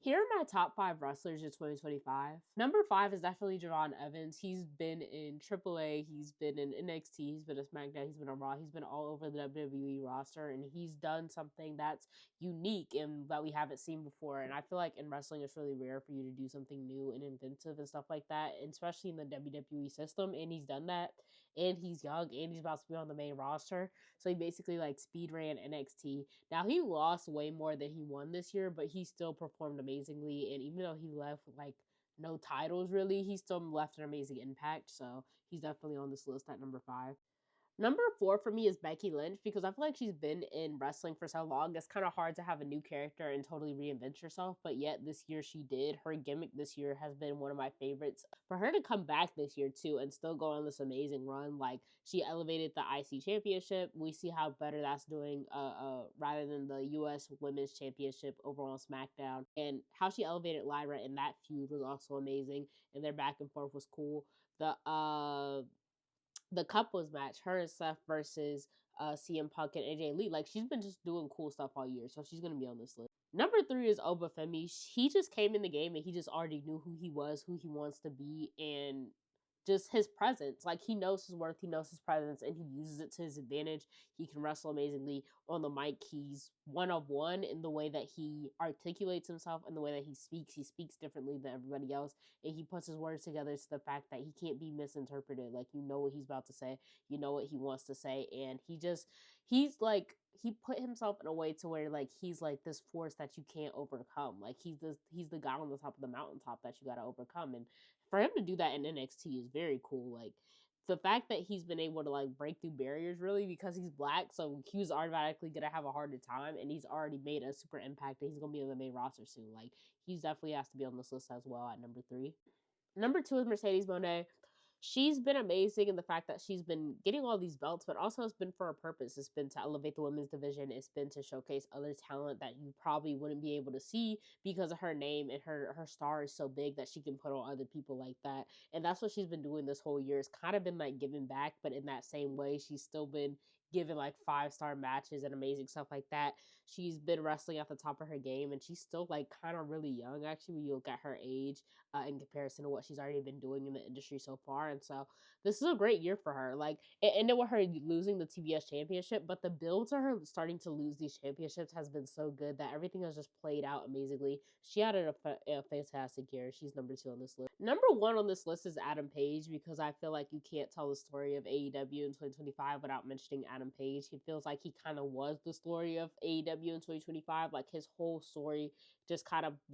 Here are my top 5 wrestlers in 2025. Number 5 is definitely Javon Evans. He's been in AAA, he's been in NXT, he's been in SmackDown, he's been on Raw, he's been all over the WWE roster, and he's done something that's unique and that we haven't seen before. And I feel like in wrestling, it's really rare for you to do something new and inventive and stuff like that, and especially in the WWE system. And he's done that, and he's young, and he's about to be on the main roster. So he basically like speed ran NXT. Now he lost way more than he won this year, but he still performed amazingly. And even though he left like no titles really, he still left an amazing impact. So he's definitely on this list at number 5. Number 4 for me is Becky Lynch because I feel like she's been in wrestling for so long. It's kind of hard to have a new character and totally reinvent yourself, but yet this year she did. Her gimmick this year has been one of my favorites. For her to come back this year too and still go on this amazing run, like she elevated the IC championship. We see how better that's doing rather than the US Women's Championship over on SmackDown. And how she elevated Lyra in that feud was also amazing, and their back and forth was cool. The couples match, her and Seth versus CM Punk and AJ Lee. Like she's been just doing cool stuff all year, so she's gonna be on this list. Number 3 is Obafemi. He just came in the game and he just already knew who he was, who he wants to be, and just his presence. Like he knows his worth, he knows his presence, and he uses it to his advantage. He can wrestle amazingly on the mic. He's one of one in the way that he articulates himself and the way that he speaks. He speaks differently than everybody else, and he puts his words together to the fact that he can't be misinterpreted. Like you know what he's about to say, you know what he wants to say, and he's like he put himself in a way to where like he's like this force that you can't overcome. Like he's the guy on the top of the mountaintop that you got to overcome. And for him to do that in NXT is very cool. Like the fact that he's been able to like break through barriers really because he's black, so he was automatically gonna have a harder time, and he's already made a super impact, and he's gonna be on the main roster soon. Like he's definitely has to be on this list as well at number 3. Number 2 is Mercedes Moné. She's been amazing in the fact that she's been getting all these belts, but also it's been for a purpose. It's been to elevate the women's division. It's been to showcase other talent that you probably wouldn't be able to see because of her name, and her star is so big that she can put on other people like that. And that's what she's been doing this whole year. It's kind of been like giving back, but in that same way, she's still been giving like 5-star matches and amazing stuff like that. She's been wrestling at the top of her game, and she's still like kind of really young actually when you look at her age in comparison to what she's already been doing in the industry so far. And so this is a great year for her. Like it ended with her losing the TBS championship, but the build to her starting to lose these championships has been so good that everything has just played out amazingly. She had a fantastic year. She's number 2 on this list. Number 1 on this list is Adam Page because I feel like you can't tell the story of AEW in 2025 without mentioning Adam Page. He feels like he kind of was the story of AEW in 2025. Like his whole story just kind of